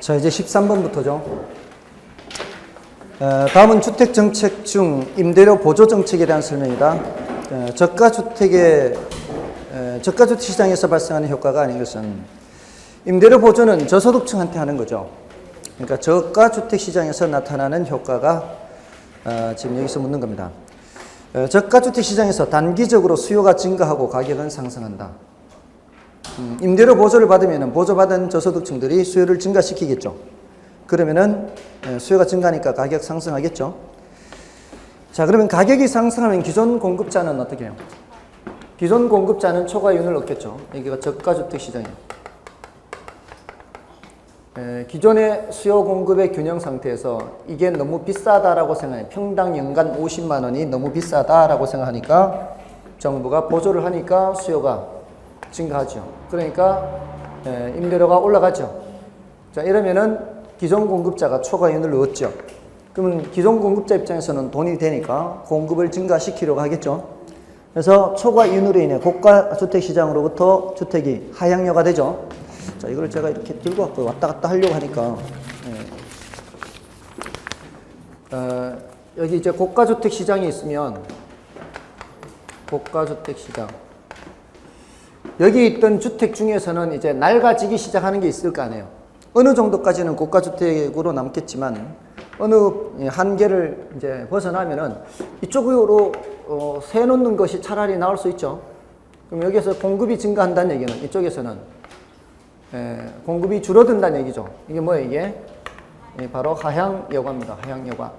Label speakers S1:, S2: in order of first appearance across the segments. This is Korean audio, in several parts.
S1: 자, 이제 13번부터죠. 다음은 주택정책 중 임대료 보조 정책에 대한 설명이다. 저가주택 시장에서 발생하는 효과가 아닌 것은 임대료 보조는 저소득층한테 하는 거죠. 그러니까 저가주택 시장에서 나타나는 효과가 지금 여기서 묻는 겁니다. 저가주택 시장에서 단기적으로 수요가 증가하고 가격은 상승한다. 임대료 보조를 받으면 보조받은 저소득층들이 수요를 증가시키겠죠. 그러면은 수요가 증가하니까 가격 상승하겠죠. 자, 그러면 가격이 상승하면 기존 공급자는 어떻게 해요? 기존 공급자는 초과이윤을 얻겠죠. 여기가 저가주택 시장이에요. 기존의 수요 공급의 균형 상태에서 이게 너무 비싸다라고 생각해요. 평당 연간 50만 원이 너무 비싸다라고 생각하니까 정부가 보조를 하니까 수요가 증가하죠. 그러니까 임대료가 올라가죠. 자, 이러면은 기존 공급자가 초과이윤을 얻죠. 그러면 기존 공급자 입장에서는 돈이 되니까 공급을 증가시키려고 하겠죠. 그래서 초과이윤으로 인해 고가주택 시장으로부터 주택이 하향료가 되죠. 자, 이걸 제가 이렇게 들고 왔다 갔다 하려고 하니까 여기 이제 고가주택 시장이 있으면 고가주택 시장 여기 있던 주택 중에서는 이제 낡아지기 시작하는 게 있을 거 아니에요. 어느 정도까지는 고가주택으로 남겠지만 어느 한계를 이제 벗어나면은 이쪽으로 세놓는 것이 차라리 나올 수 있죠. 그럼 여기서 공급이 증가한다는 얘기는 이쪽에서는 공급이 줄어든다는 얘기죠. 이게 뭐예요, 이게? 바로 하향여과입니다. 하향여과.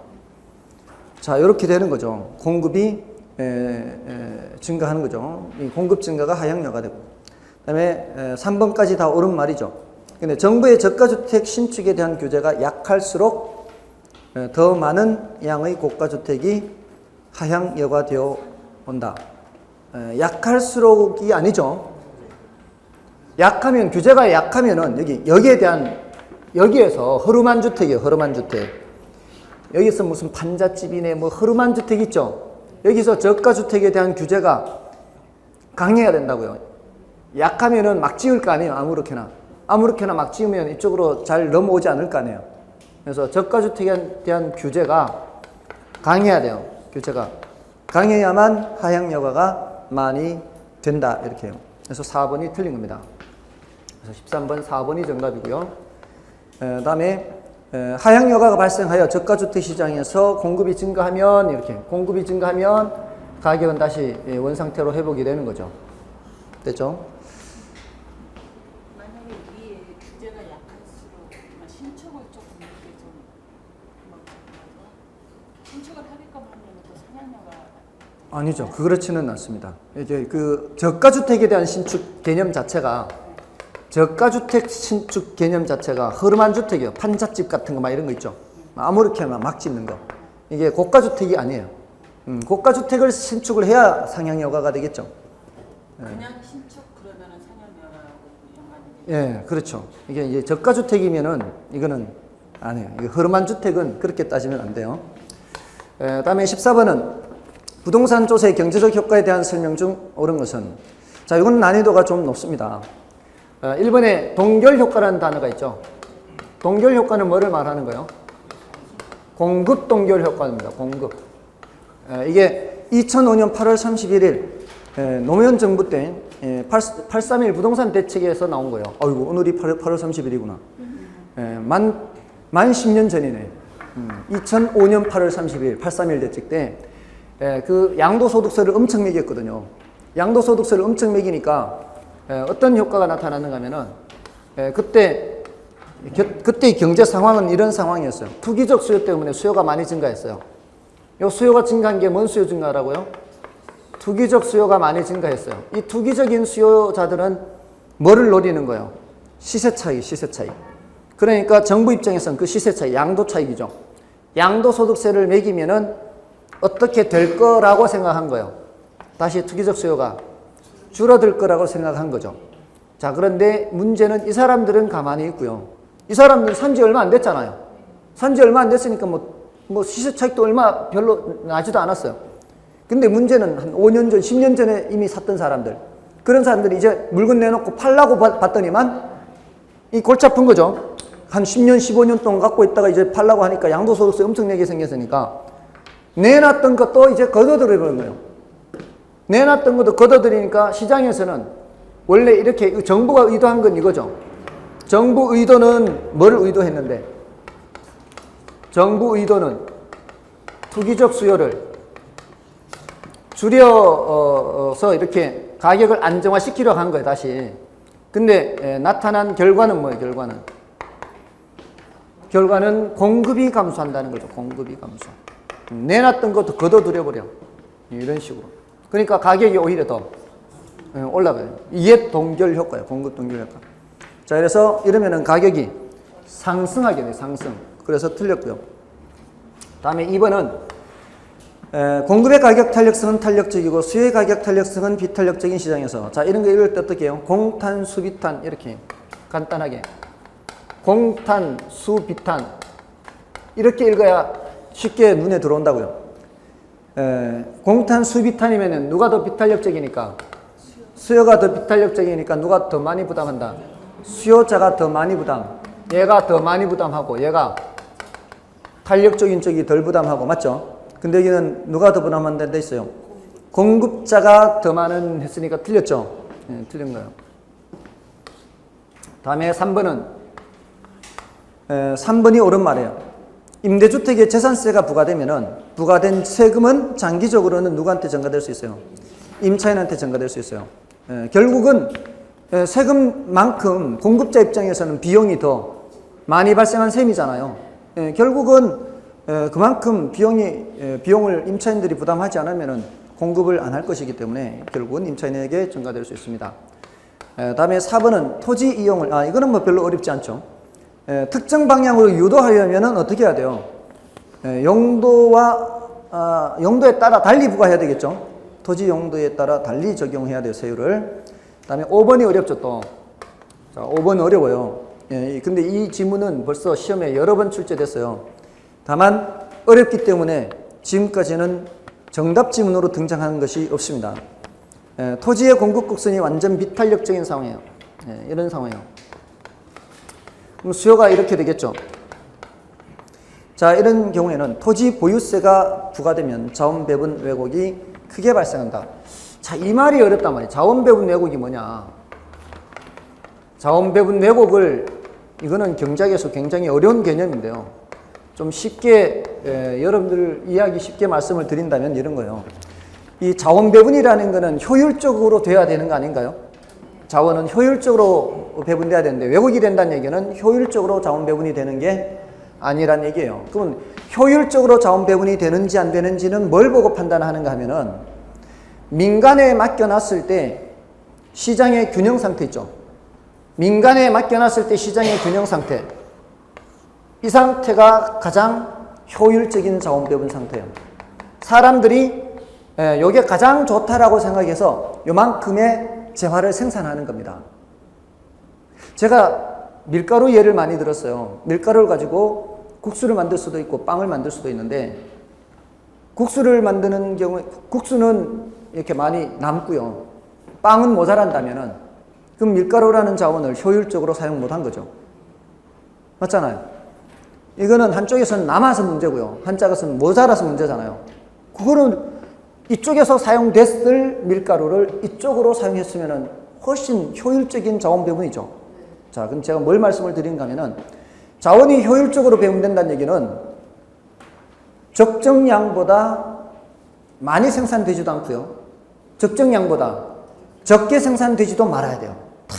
S1: 자, 이렇게 되는 거죠. 공급이 증가하는 거죠. 이 공급 증가가 하향여가 되고. 그 다음에 3번까지 다 옳은 말이죠. 근데 정부의 저가주택 신축에 대한 규제가 약할수록 더 많은 양의 고가주택이 하향여과되어 온다. 약할수록이 아니죠. 약하면, 규제가 약하면은 여기에서 허름한 주택이에요. 허름한 주택. 여기서 무슨 판잣집이네 뭐 허름한 주택 있죠. 여기서 저가주택에 대한 규제가 강해야 된다고요. 약하면은 막 지을 거 아니에요. 아무렇게나 막 지으면 이쪽으로 잘 넘어오지 않을 거 아니에요. 그래서 저가주택에 대한 규제가 강해야 돼요. 규제가 강해야만 하향여과가 많이 된다. 이렇게 해요. 그래서 4번이 틀린 겁니다. 그래서 13번 4번이 정답이고요. 다음에 하향여과가 발생하여 저가주택 시장에서 공급이 증가하면 이렇게 공급이 증가하면 가격은 다시 원상태로 회복이 되는 거죠. 됐죠?
S2: 만약에 위에 규제가 약할수록 신축을 조금 이렇게 좀 신축을 하게끔 하면 또 상향료가
S1: 아니죠. 그렇지는 않습니다. 이제 그 저가주택에 대한 신축 개념 자체가 저가주택 신축 개념 자체가 허름한 주택이에요. 판잣집 같은 거 막 이런 거 있죠. 아무렇게나 막 짓는 거. 이게 고가주택이 아니에요. 고가주택을 신축을 해야 상향여과가 되겠죠.
S2: 그냥 신축 그러면은 상향료하고 연관이
S1: 예, 그렇죠. 이게 이제 저가주택이면은 이거는 아니에요. 이게 허름한 주택은 그렇게 따지면 안 돼요. 다음에 14번은 부동산 조세의 경제적 효과에 대한 설명 중 옳은 것은 자, 이건 난이도가 좀 높습니다. 1번에 동결효과라는 단어가 있죠. 동결효과는 뭐를 말하는 거예요? 공급 동결효과입니다. 공급. 이게 2005년 8월 31일 노무현 정부 때 831 부동산 대책에서 나온 거예요. 아이고, 오늘이 8월 30일이구나. 만 10년 전이네. 2005년 8월 30일 831 대책 때 그 양도소득세를 엄청 매겼거든요. 양도소득세를 엄청 매기니까 어떤 효과가 나타나는가 하면은 그때의 경제 상황은 이런 상황이었어요. 투기적 수요 때문에 수요가 많이 증가했어요. 이 수요가 증가한 게 뭔 수요 증가라고요? 투기적 수요가 많이 증가했어요. 이 투기적인 수요자들은 뭐를 노리는 거예요? 시세 차익. 그러니까 정부 입장에서는 그 시세 차익, 양도 차익이죠. 양도소득세를 매기면은 어떻게 될 거라고 생각한 거예요. 다시 투기적 수요가 줄어들 거라고 생각한 거죠. 자, 그런데 문제는 이 사람들은 가만히 있고요. 이 사람들은 산지 얼마 안 됐잖아요. 산지 얼마 안 됐으니까 뭐 시세 차익도 얼마 별로 나지도 않았어요. 근데 문제는 한 5년 전, 10년 전에 이미 샀던 사람들. 그런 사람들이 이제 물건 내놓고 팔라고 봤더니만 이 골치 아픈 거죠. 한 10년, 15년 동안 갖고 있다가 이제 팔라고 하니까 양도소득세 엄청 내게 생겼으니까 내놨던 것도 이제 걷어들여버린 거예요. 내놨던 것도 걷어들이니까 시장에서는 원래 이렇게 정부가 의도한 건 이거죠. 정부 의도는 뭘 의도했는데? 정부 의도는 투기적 수요를 줄여서 이렇게 가격을 안정화시키려고 한 거예요, 다시. 근데 나타난 결과는 뭐예요, 결과는 공급이 감소한다는 거죠, 공급이 감소. 내놨던 것도 걷어들여버려. 이런 식으로. 그러니까 가격이 오히려 더 올라가요. 이게 동결 효과예요, 공급 동결 효과. 자, 그래서 이러면은 가격이 상승하게 돼요, 상승. 그래서 틀렸고요. 다음에 2번은 공급의 가격 탄력성은 탄력적이고 수요의 가격 탄력성은 비탄력적인 시장에서. 자, 이런 거 읽을 때 어떻게 해요? 공탄, 수비탄 이렇게 간단하게 공탄, 수비탄 이렇게 읽어야 쉽게 눈에 들어온다고요. 공탄, 수비탄이면은 누가 더 비탄력적이니까? 수요가 더 비탄력적이니까 누가 더 많이 부담한다? 수요자가 더 많이 부담. 얘가 더 많이 부담하고 얘가 탄력적인 쪽이 덜 부담하고, 맞죠? 근데 여기는 누가 더 부담한다는 데 있어요? 공급자가 더 많은 했으니까 틀렸죠? 네, 틀린 거예요. 다음에 3번은 3번이 옳은 말이에요. 임대주택에 재산세가 부과되면은 부과된 세금은 장기적으로는 누구한테 전가될 수 있어요? 임차인한테 전가될 수 있어요. 결국은 세금만큼 공급자 입장에서는 비용이 더 많이 발생한 셈이잖아요. 결국은 그만큼 비용을 임차인들이 부담하지 않으면은 공급을 안 할 것이기 때문에 결국은 임차인에게 전가될 수 있습니다. 다음에 4번은 토지 이용을, 이거는 뭐 별로 어렵지 않죠. 특정 방향으로 유도하려면은 어떻게 해야 돼요? 용도에 따라 달리 부과해야 되겠죠. 토지 용도에 따라 달리 적용해야 돼요, 세율을. 다음에 5번이 어렵죠, 또. 자, 5번 어려워요. 근데 이 지문은 벌써 시험에 여러 번 출제됐어요. 다만 어렵기 때문에 지금까지는 정답 지문으로 등장하는 것이 없습니다. 토지의 공급 곡선이 완전 비탄력적인 상황이에요. 이런 상황이에요. 그럼 수요가 이렇게 되겠죠. 자, 이런 경우에는 토지 보유세가 부과되면 자원 배분 왜곡이 크게 발생한다. 자, 이 말이 어렵단 말이에요. 자원 배분 왜곡이 뭐냐? 자원 배분 왜곡을, 이거는 경제학에서 굉장히 어려운 개념인데요. 좀 쉽게 여러분들 이해하기 쉽게 말씀을 드린다면 이런 거예요. 이 자원 배분이라는 거는 효율적으로 돼야 되는 거 아닌가요? 자원은 효율적으로 배분돼야 되는데 왜곡이 된다는 얘기는 효율적으로 자원 배분이 되는 게 아니란 얘기예요. 그러면 효율적으로 자원 배분이 되는지 안 되는지는 뭘 보고 판단하는가 하면은 민간에 맡겨놨을 때 시장의 균형 상태 있죠. 민간에 맡겨놨을 때 시장의 균형 상태, 이 상태가 가장 효율적인 자원 배분 상태예요. 사람들이 이게 가장 좋다라고 생각해서 요만큼의 재화를 생산하는 겁니다. 제가 밀가루 예를 많이 들었어요. 밀가루를 가지고 국수를 만들 수도 있고 빵을 만들 수도 있는데, 국수를 만드는 경우에 국수는 이렇게 많이 남고요. 빵은 모자란다면은 그럼 밀가루라는 자원을 효율적으로 사용 못한 거죠. 맞잖아요. 이거는 한쪽에서는 남아서 문제고요. 한쪽에서는 모자라서 문제잖아요. 그거는 이쪽에서 사용됐을 밀가루를 이쪽으로 사용했으면 훨씬 효율적인 자원 배분이죠. 자, 그럼 제가 뭘 말씀을 드린가 하면은 자원이 효율적으로 배분된다는 얘기는 적정량보다 많이 생산되지도 않고요. 적정량보다 적게 생산되지도 말아야 돼요. 딱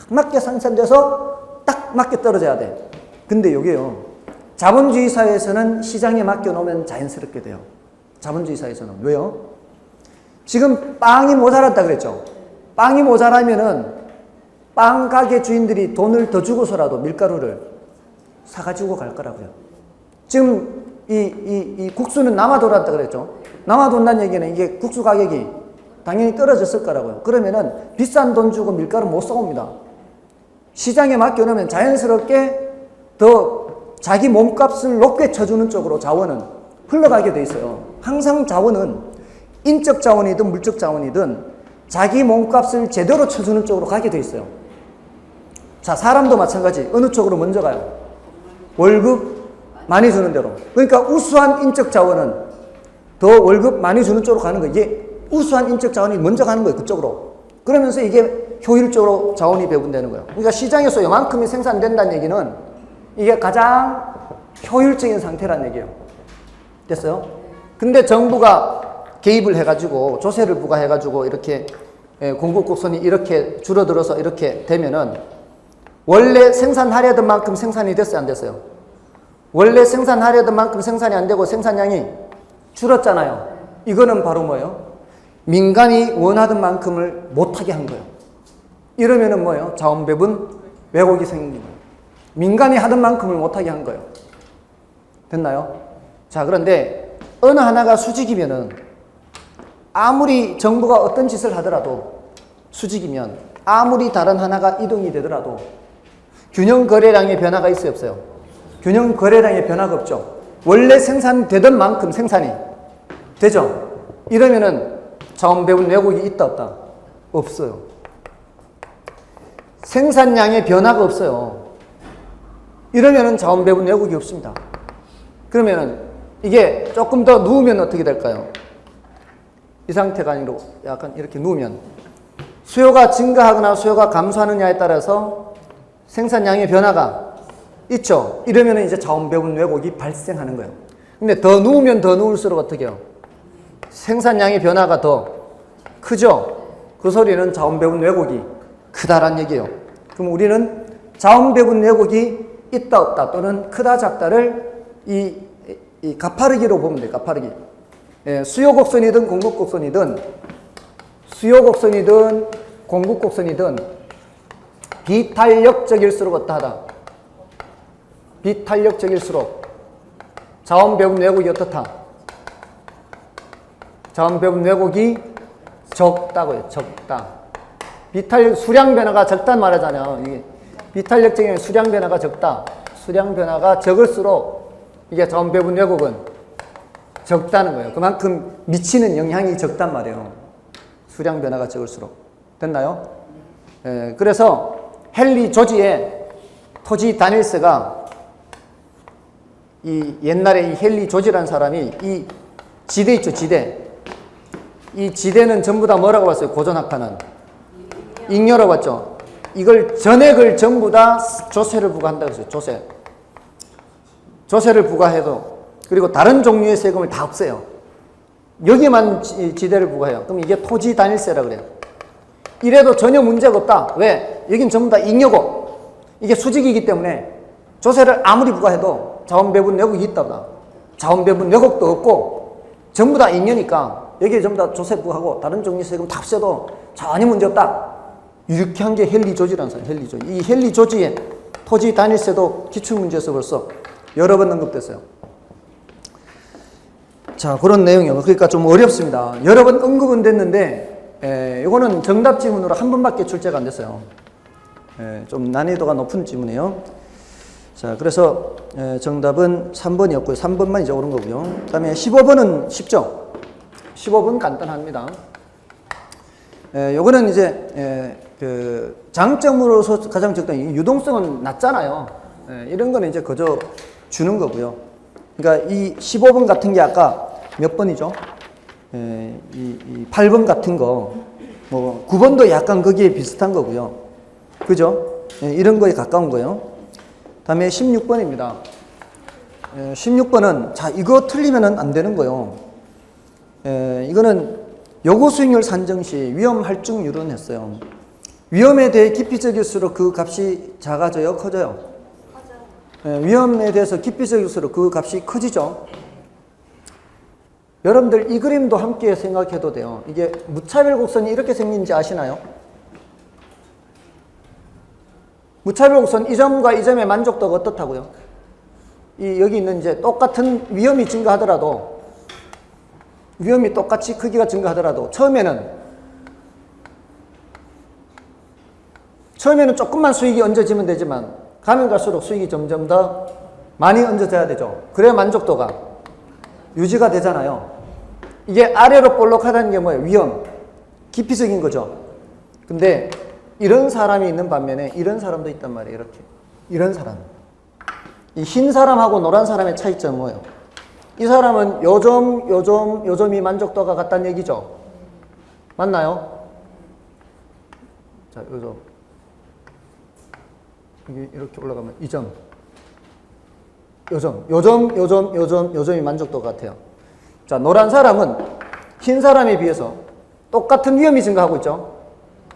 S1: 맞게 생산돼서 딱 맞게 떨어져야 돼. 근데 여기요, 자본주의 사회에서는 시장에 맡겨놓으면 자연스럽게 돼요. 자본주의 사회에서는. 왜요? 지금 빵이 모자랐다 그랬죠. 빵이 모자라면은 빵 가게 주인들이 돈을 더 주고서라도 밀가루를 사가지고 갈 거라고요. 지금 이 국수는 남아돌았다 그랬죠. 남아돈다는 얘기는 이게 국수 가격이 당연히 떨어졌을 거라고요. 그러면은 비싼 돈 주고 밀가루 못 사옵니다. 시장에 맡겨놓으면 자연스럽게 더 자기 몸값을 높게 쳐주는 쪽으로 자원은 흘러가게 돼 있어요. 항상 자원은 인적 자원이든 물적 자원이든 자기 몸값을 제대로 쳐주는 쪽으로 가게 돼 있어요. 자, 사람도 마찬가지. 어느 쪽으로 먼저 가요? 월급 많이 주는 대로. 그러니까 우수한 인적 자원은 더 월급 많이 주는 쪽으로 가는 거예요. 이게 우수한 인적 자원이 먼저 가는 거예요. 그쪽으로. 그러면서 이게 효율적으로 자원이 배분되는 거예요. 그러니까 시장에서 요만큼이 생산된다는 얘기는 이게 가장 효율적인 상태라는 얘기예요. 됐어요? 근데 정부가 개입을 해가지고 조세를 부과해가지고 이렇게 공급 곡선이 이렇게 줄어들어서 이렇게 되면은 원래 생산하려던 만큼 생산이 됐어요, 안 됐어요? 원래 생산하려던 만큼 생산이 안 되고 생산량이 줄었잖아요. 이거는 바로 뭐예요? 민간이 원하던 만큼을 못하게 한 거예요. 이러면은 뭐예요? 자원 배분 왜곡이 생긴 거예요. 민간이 하던 만큼을 못하게 한 거예요. 됐나요? 자, 그런데 어느 하나가 수직이면은 아무리 정부가 어떤 짓을 하더라도 수직이면 아무리 다른 하나가 이동이 되더라도 균형 거래량의 변화가 있어요, 없어요? 균형 거래량의 변화가 없죠. 원래 생산되던 만큼 생산이 되죠. 이러면은 자원 배분 왜곡이 있다, 없다? 없어요. 생산량의 변화가 없어요. 이러면은 자원 배분 왜곡이 없습니다. 그러면은 이게 조금 더 누우면 어떻게 될까요? 이 상태가 아니고 약간 이렇게 누우면 수요가 증가하거나 수요가 감소하느냐에 따라서 생산량의 변화가 있죠. 이러면 이제 자원 배분 왜곡이 발생하는 거예요. 근데 더 누우면 더 누울수록 어떻게 해요? 생산량의 변화가 더 크죠. 그 소리는 자원 배분 왜곡이 크다란 얘기예요. 그럼 우리는 자원 배분 왜곡이 있다 없다 또는 크다 작다를 이 가파르기로 보면 돼요. 가파르기. 수요 곡선이든 공급 곡선이든 공급 곡선이든 비탄력적일수록 어떠하다. 비탄력적일수록 자원 배분 왜곡이 어떻다. 자원 배분 왜곡이 적다고요. 적다. 수량 변화가 적단 말하잖아요. 이게 비탄력적인 수량 변화가 적다. 수량 변화가 적을수록 이게 자원 배분 왜곡은 적다는 거예요. 그만큼 미치는 영향이 적단 말이에요. 수량 변화가 적을수록. 됐나요? 그래서 헨리 조지의 토지 다닐스가 이 옛날에 이 헨리 조지라는 사람이 이 지대 있죠, 지대. 이 지대는 전부 다 뭐라고 봤어요? 고전학파는 잉여라고 봤죠. 이걸 전액을 전부 다 조세를 부과한다고 했어요. 조세를 부과해도 그리고 다른 종류의 세금을 다 없애요. 여기만 지대를 부과해요. 그럼 이게 토지 단일세라고 그래요. 이래도 전혀 문제가 없다. 왜? 여긴 전부 다 잉여고 이게 수직이기 때문에 조세를 아무리 부과해도 자원 배분 왜곡이 있다보다. 자원 배분 왜곡도 없고 전부 다 잉여니까 여기에 전부 다 조세 부과하고 다른 종류 세금 다 없애도 전혀 문제 없다. 이렇게 한 게 헨리 조지라는 사람. 헨리 조지. 이 헨리 조지의 토지 단일세도 기출문제에서 벌써 여러 번 언급됐어요. 자, 그런 내용이요. 그러니까 좀 어렵습니다. 여러 번 언급은 됐는데, 이거는 정답 지문으로 한 번밖에 출제가 안 됐어요. 좀 난이도가 높은 지문이에요. 자, 그래서 정답은 3번이었고요. 3번만 이제 옳은 거고요. 그 다음에 15번은 쉽죠? 15번 간단합니다. 요거는 이제, 그 장점으로서 가장 적당히 유동성은 낮잖아요. 이런 거는 이제 그저 주는 거고요. 그러니까 이 15번 같은 게 아까 몇 번이죠? 이 8번 같은 거, 뭐 9번도 약간 거기에 비슷한 거고요. 그죠? 이런 거에 가까운 거예요. 다음에 16번입니다. 16번은 자, 이거 틀리면은 안 되는 거예요. 이거는 요구 수익률 산정 시 위험 할증률은 했어요. 위험에 대해 깊이적일수록 그 값이 작아져요, 커져요? 위험에 대해서 깊이적일수록 그 값이 커지죠. 여러분들 이 그림도 함께 생각해도 돼요. 이게 무차별 곡선이 이렇게 생긴지 아시나요? 무차별 곡선 이 점과 이 점의 만족도가 어떻다고요? 여기 있는 이제 똑같은 위험이 증가하더라도 위험이 똑같이 크기가 증가하더라도 처음에는 조금만 수익이 얹어지면 되지만 가면 갈수록 수익이 점점 더 많이 얹어져야 되죠. 그래야 만족도가 유지가 되잖아요. 이게 아래로 볼록하다는 게 뭐예요? 위험, 깊이적인 거죠. 근데 이런 사람이 있는 반면에 이런 사람도 있단 말이에요. 이렇게. 이런 사람. 이 흰 사람하고 노란 사람의 차이점은 뭐예요? 이 사람은 요점이 만족도가 같다는 얘기죠. 맞나요? 자, 요점. 여기 이렇게 올라가면 이 점. 요점이 만족도가 같아요. 자, 노란 사람은 흰 사람에 비해서 똑같은 위험이 증가하고 있죠.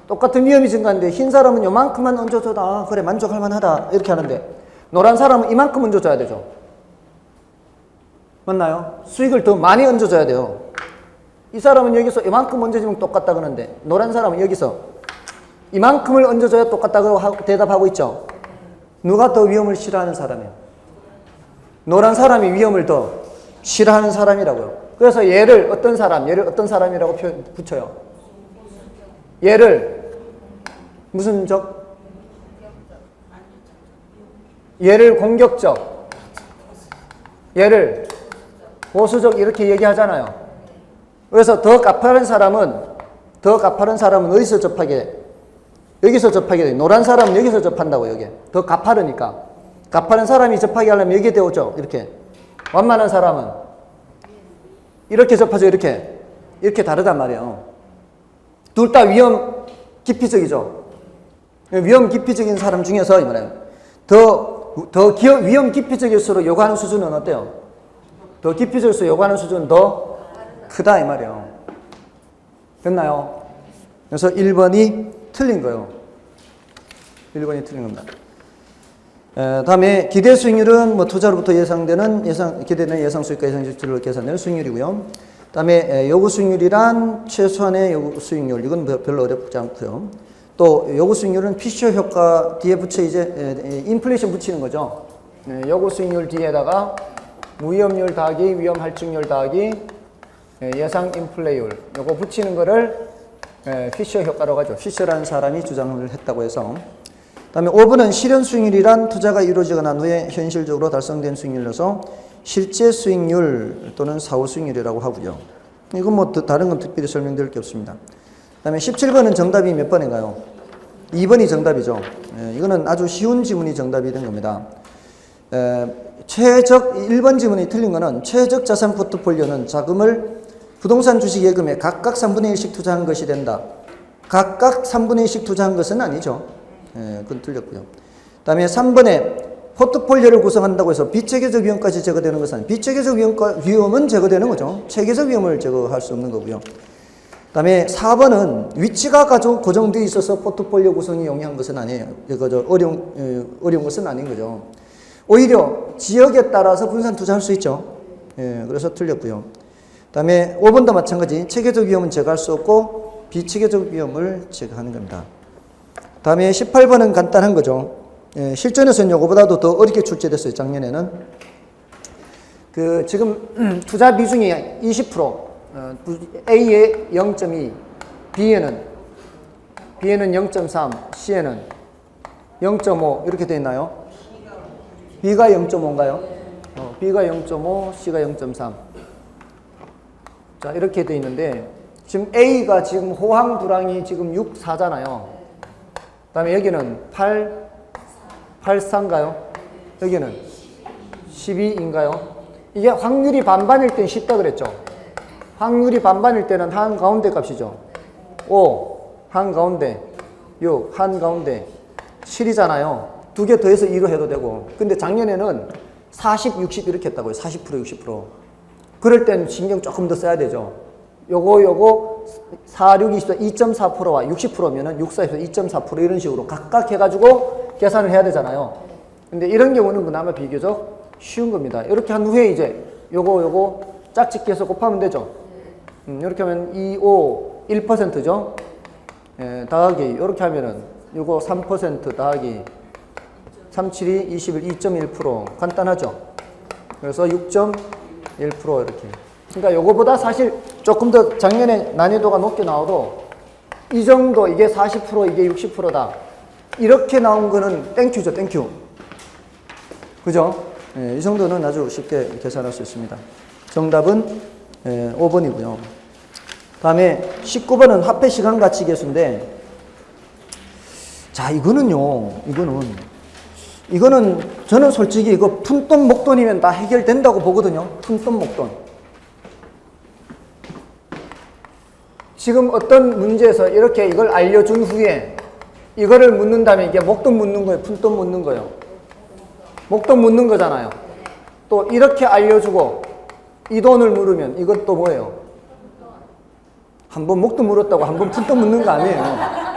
S1: 똑같은 위험이 증가하는데 흰 사람은 요만큼만 얹어줘도 아, 그래 만족할 만하다 이렇게 하는데 노란 사람은 이만큼 얹어줘야 되죠. 맞나요? 수익을 더 많이 얹어줘야 돼요. 이 사람은 여기서 이만큼 얹어주면 똑같다 그러는데 노란 사람은 여기서 이만큼을 얹어줘야 똑같다고 대답하고 있죠. 누가 더 위험을 싫어하는 사람이에요? 노란 사람이 위험을 더 싫어하는 사람이라고요. 그래서 얘를 어떤 사람이라고 붙여요? 얘를 무슨 적? 얘를 공격적, 얘를 보수적 이렇게 얘기하잖아요. 그래서 더 가파른 사람은 어디서 접하게 돼? 여기서 접하게 돼. 노란 사람은 여기서 접한다고 여기. 더 가파르니까. 가파른 사람이 접하게 하려면 여기에 되오죠. 이렇게. 완만한 사람은 이렇게 접하죠. 이렇게 다르단 말이에요. 둘 다 위험 기피적이죠. 위험 기피적인 사람 중에서 이 말이에요. 위험 기피적일수록 요구하는 수준은 어때요? 더 기피적일수록 요구하는 수준은 더 크다 이 말이에요. 됐나요? 그래서 1번이 틀린 거예요. 1번이 틀린 겁니다. 다음에 기대 수익률은 뭐 투자로부터 기대되는 예상 수익과 예상 지출로 계산되는 수익률이고요. 다음에 요구 수익률이란 최소한의 요구 수익률. 이건 별로 어렵지 않고요. 또 요구 수익률은 피셔 효과 뒤에 붙여 이제 인플레이션 붙이는 거죠. 요구 수익률 뒤에다가 무위험률 더하기 위험 할증률 더하기 예상 인플레이율 요거 붙이는 거를 피셔 효과라고 하죠. 피셔라는 사람이 주장을 했다고 해서. 다음에 5번은 실현 수익률이란 투자가 이루어지고 난 후에 현실적으로 달성된 수익률로서 실제 수익률 또는 사후 수익률이라고 하고요. 이건 뭐 다른 건 특별히 설명드릴 게 없습니다. 그 다음에 17번은 정답이 몇 번인가요? 2번이 정답이죠. 이거는 아주 쉬운 지문이 정답이 된 겁니다. 1번 지문이 틀린 거는 최적 자산 포트폴리오는 자금을 부동산 주식 예금에 각각 3분의 1씩 투자한 것이 된다. 각각 3분의 1씩 투자한 것은 아니죠. 그건 틀렸고요. 그 다음에 3번에 포트폴리오를 구성한다고 해서 비체계적 위험까지 제거되는 것은 아니에요. 비체계적 위험은 제거되는 거죠. 체계적 위험을 제거할 수 없는 거고요. 그 다음에 4번은 위치가 고정되어 있어서 포트폴리오 구성이 용이한 것은 아니에요. 어려운 것은 아닌 거죠. 오히려 지역에 따라서 분산 투자할 수 있죠. 그래서 틀렸고요. 그 다음에 5번도 마찬가지. 체계적 위험은 제거할 수 없고 비체계적 위험을 제거하는 겁니다. 그 다음에 18번은 간단한 거죠. 실전에서는 요거보다도 더 어렵게 출제됐어요. 작년에는. 지금 투자 비중이 20%. A에 0.2, B에는 0.3, C에는 0.5 이렇게 되어 있나요? B가 0.5인가요? B가 0.5, C가 0.3. 자, 이렇게 되어 있는데 지금 A가 지금 호황 불황이 지금 6, 4잖아요. 그 다음에 여기는 8, 4인가요? 여기는 12인가요? 이게 확률이 반반일 땐 쉽다 그랬죠? 확률이 반반일 때는 한가운데 값이죠. 5, 한가운데 6, 한가운데 7이잖아요. 두 개 더해서 2로 해도 되고. 근데 작년에는 40, 60 이렇게 했다고요. 40%, 60%. 그럴 땐 신경 조금 더 써야 되죠. 요거 4, 6, 24, 2.4%와 60%면은 6, 4, 24, 2.4% 이런 식으로 각각 해가지고 계산을 해야 되잖아요. 근데 이런 경우는 그나마 비교적 쉬운 겁니다. 이렇게 한 후에 이제 요거 짝짓기해서 곱하면 되죠. 이렇게 하면 2, 5, 1%죠. 더하기 이렇게 하면은 요거 3% 더하기 3, 7, 2, 21, 2.1% 간단하죠. 그래서 6.1% 이렇게. 그러니까 요거보다 사실 조금 더 작년에 난이도가 높게 나와도 이 정도 이게 40% 이게 60%다. 이렇게 나온 거는 땡큐죠, 땡큐. 그죠? 이 정도는 아주 쉽게 계산할 수 있습니다. 정답은 5번이고요. 다음에 19번은 화폐 시간 가치 계수인데, 자, 이거는 이거는 저는 솔직히 이거 푼돈 목돈이면 다 해결된다고 보거든요. 푼돈 목돈. 지금 어떤 문제에서 이렇게 이걸 알려준 후에 이거를 묻는다면 이게 목돈 묻는 거예요? 푼돈 묻는 거예요? 목돈 묻는 거잖아요. 또 이렇게 알려주고 이 돈을 물으면 이것도 뭐예요? 한 번 목돈 물었다고 한 번 푼돈 묻는 거 아니에요.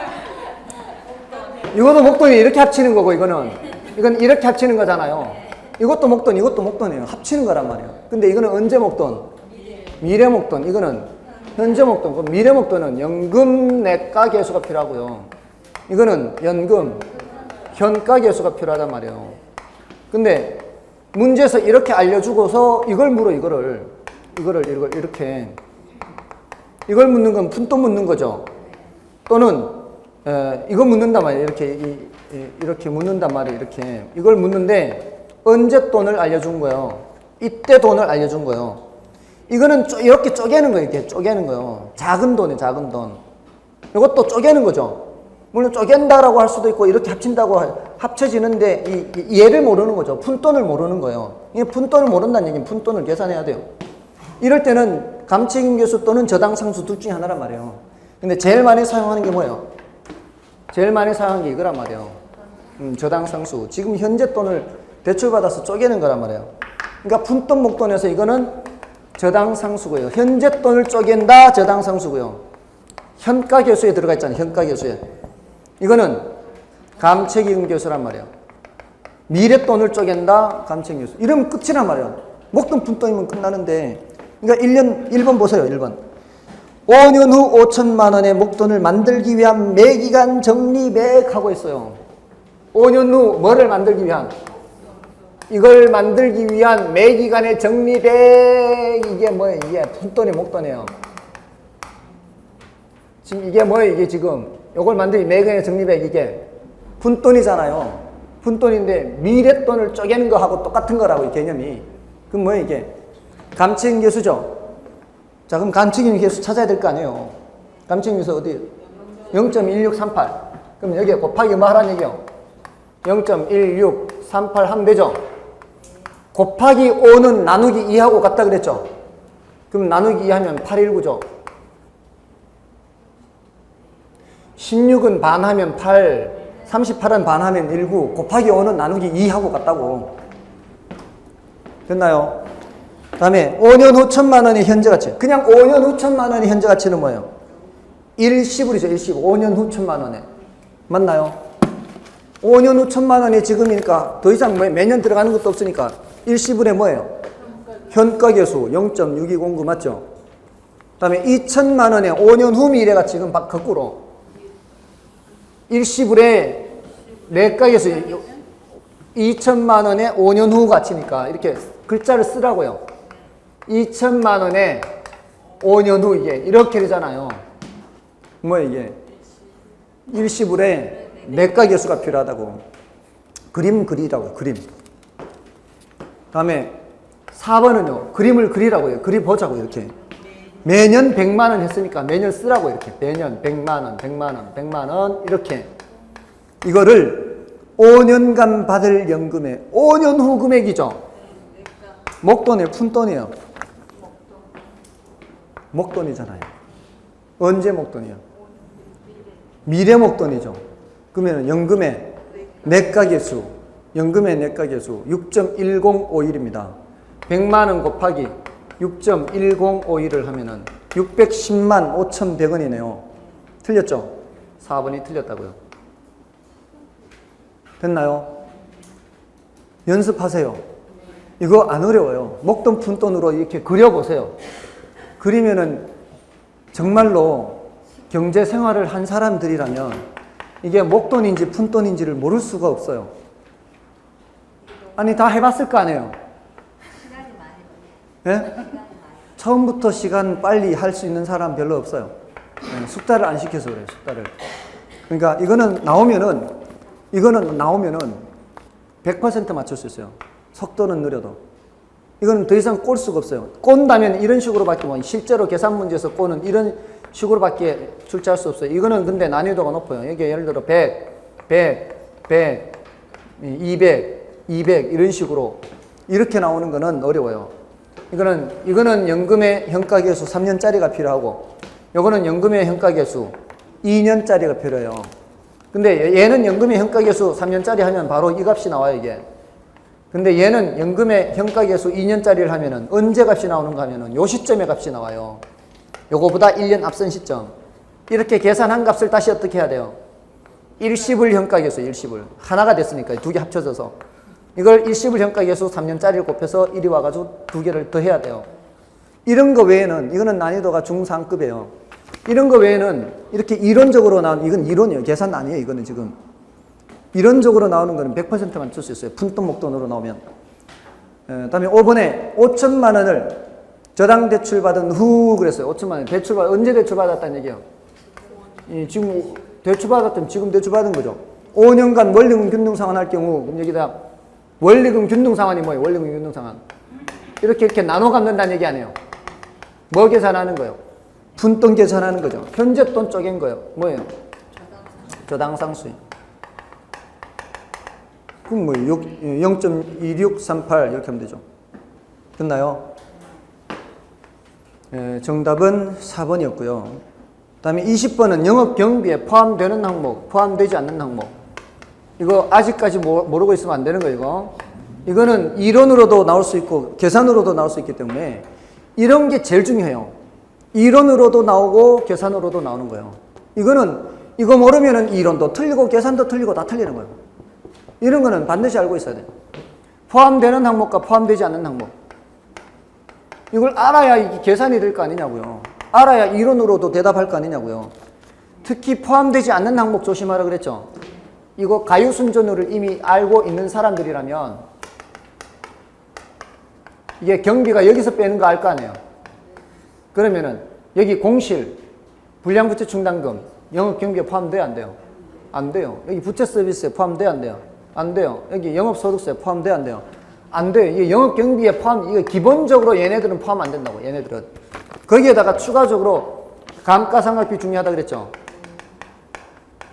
S1: 이것도 목돈이 이렇게 합치는 거고 이건 이렇게 합치는 거잖아요. 이것도 목돈, 이것도 목돈이에요. 합치는 거란 말이에요. 근데 이거는 언제 목돈? 미래 목돈. 이거는 현재 목돈. 미래 목돈은 연금 내과 계수가 필요하고요. 이거는 연금 현가 계수가 필요하단 말이에요. 근데 문제에서 이렇게 알려주고서 이걸 물어, 이거를 이렇게. 이걸 묻는 건 푼돈 묻는 거죠. 또는 이거 묻는단 말이에요. 이렇게 묻는단 말이에요. 이렇게. 이걸 묻는데 언제 돈을 알려준 거예요? 이때 돈을 알려준 거예요. 이거는 이렇게 쪼개는 거예요. 이렇게 쪼개는 거예요. 작은 돈이에요. 작은 돈. 이것도 쪼개는 거죠. 물론 쪼갠다라고 할 수도 있고 이렇게 합친다고 합쳐지는데 이 얘를 모르는 거죠. 푼돈을 모르는 거예요. 이 푼돈을 모른다는 얘기는 푼돈을 계산해야 돼요. 이럴 때는 감책임계수 또는 저당상수 둘 중에 하나란 말이에요. 근데 제일 많이 사용하는 게 뭐예요? 제일 많이 사용하는 게 이거란 말이에요. 저당상수. 지금 현재 돈을 대출받아서 쪼개는 거란 말이에요. 그러니까 푼돈 목돈에서 이거는 저당상수고요. 현재 돈을 쪼갠다 저당상수고요. 현가계수에 들어가 있잖아요. 현가계수에. 이거는 감책임계수란 말이에요. 미래 돈을 쪼갠다 감책임계수. 이러면 끝이란 말이에요. 목돈 푼돈이면 끝나는데. 그러니까 1번 보세요. 1번. 5년 후 5천만 원의 목돈을 만들기 위한 매기간 적립액 하고 있어요. 5년 후 뭐를 만들기 위한? 이걸 만들기 위한 매기간의 적립액. 이게 뭐예요? 이게 푼돈이 목돈이에요. 지금 이게 뭐예요? 이게 지금 이걸 만들기 매기간의 적립액 이게 푼돈이잖아요. 푼돈인데 미래돈을 쪼개는 거하고 똑같은 거라고 이 개념이. 그럼 뭐예요 이게? 감책임계수죠. 자, 그럼 감책임계수 찾아야 될 거 아니에요. 감책임계수 어디? 0.1638. 그럼 여기에 곱하기 뭐 하라는 얘기요? 0.1638 하면 되죠. 곱하기 5는 나누기 2하고 같다 그랬죠. 그럼 나누기 2 하면 819죠. 16은 반하면 8, 38은 반하면 19, 곱하기 5는 나누기 2하고 같다고. 됐나요? 그 다음에 5년 후 1천만 원의 현재 가치. 그냥 5년 후 1천만 원의 현재 가치는 뭐예요? 일시불이죠. 일시불. 5년 후 1천만 원에. 맞나요? 5년 후 1천만 원이 지금이니까 더 이상 매년 들어가는 것도 없으니까 일시불에 뭐예요? 현가계수 0.6209 맞죠? 그 다음에 2천만 원에 5년 후 미래가 지금 거꾸로 일시불에 내가계수 2천만 원에 5년 후 가치니까 이렇게 글자를 쓰라고요. 2천만 원에 5년 후 이게 이렇게 되잖아요. 뭐야 이게? 일시불에 내가계수가 필요하다고. 그림 그리라고요. 그림. 다음에 4번은요. 그림을 그리라고요. 그려보자고 이렇게. 매년 100만 원 했으니까 매년 쓰라고 이렇게. 매년 100만 원, 100만 원, 100만 원 이렇게. 이거를 5년간 받을 연금의 5년 후 금액이죠. 목돈이에요. 푼돈이에요. 목돈이잖아요. 언제 목돈이요? 미래 목돈이죠. 그러면 연금의 내가계수, 연금의 내가계수 6.1051입니다. 100만 원 곱하기 6.1051을 하면은 610만 5,100원이네요. 틀렸죠? 4번이 틀렸다고요. 됐나요? 연습하세요. 이거 안 어려워요. 목돈 푼돈으로 이렇게 그려보세요. 그리면은 정말로 경제 생활을 한 사람들이라면 이게 목돈인지 푼돈인지를 모를 수가 없어요. 아니 다 해봤을 거 아니에요.
S3: 시간이 많이 걸려요.
S1: 예? 처음부터 시간 빨리 할 수 있는 사람 별로 없어요. 예, 숙달을 안 시켜서 그래요. 숙달을. 그러니까 이거는 나오면은 100% 맞출 수 있어요. 속도는 느려도. 이거는 더 이상 꼴 수가 없어요. 꼰다면 이런 식으로밖에 뭐 실제로 계산 문제에서 꼬는 이런 식으로밖에 출제할 수 없어요. 이거는 근데 난이도가 높아요. 이게 예를 들어 100, 100, 100, 200, 200 이런 식으로 이렇게 나오는 거는 어려워요. 이거는 연금의 현가계수 3년짜리가 필요하고 요거는 연금의 현가계수 2년짜리가 필요해요. 근데 얘는 연금의 현가계수 3년짜리 하면 바로 이 값이 나와요, 이게. 근데 얘는 연금의 현가계수 2년짜리를 하면은 언제 값이 나오는가 하면은 요 시점의 값이 나와요. 요거보다 1년 앞선 시점. 이렇게 계산한 값을 다시 어떻게 해야 돼요? 일시불 현가계수, 일시불. 하나가 됐으니까 두 개 합쳐져서. 이걸 일시불 현가계수 3년짜리를 곱해서 이리 와가지고 두 개를 더 해야 돼요. 이런 거 외에는, 이거는 난이도가 중상급이에요. 이런 거 외에는 이렇게 이론적으로 나오는, 이건 이론이에요. 계산 아니에요, 이거는 지금. 이론적으로 나오는 거는 100%만 쓸 수 있어요. 푼돈 목돈으로 나오면. 다음에 5번에 5천만 원을 저당 대출받은 후 그랬어요. 5천만 원. 언제 대출받았다는 얘기예요? 지금 대출받았던, 지금 대출받은 거죠. 5년간 원리금 균등상환 할 경우, 그럼 여기다 원리금 균등상환이 뭐예요? 원리금 균등상환. 이렇게 나눠 갚는다는 얘기 아니에요. 뭐 계산하는 거예요? 푼돈 계산하는 거죠. 현재 돈 쪼갠 거예요. 뭐예요? 저당상수요. 그럼 뭐 0.2638 이렇게 하면 되죠. 됐나요? 정답은 4번이었고요. 다음에 20번은 영업 경비에 포함되는 항목, 포함되지 않는 항목. 이거 아직까지 모르고 있으면 안 되는 거예요, 이거. 이거는 이론으로도 나올 수 있고 계산으로도 나올 수 있기 때문에 이런 게 제일 중요해요. 이론으로도 나오고 계산으로도 나오는 거예요. 이거 모르면은 이론도 틀리고 계산도 틀리고 다 틀리는 거예요. 이런 거는 반드시 알고 있어야 돼요. 포함되는 항목과 포함되지 않는 항목. 이걸 알아야 이게 계산이 될 거 아니냐고요. 알아야 이론으로도 대답할 거 아니냐고요. 특히 포함되지 않는 항목 조심하라 그랬죠. 이거 가유순전율을 이미 알고 있는 사람들이라면 이게 경비가 여기서 빼는 거 알 거 아니에요. 그러면은 여기 공실, 불량부채 충당금, 영업경비에 포함돼요, 안 돼요? 안 돼요. 여기 부채 서비스에 포함돼요, 안 돼요? 안 돼요. 여기 영업소득세에 포함돼요, 안 돼요? 안 돼요. 이게 영업경비에 이거 기본적으로 얘네들은 포함 안 된다고, 얘네들은. 거기에다가 추가적으로 감가상각비 중요하다 그랬죠?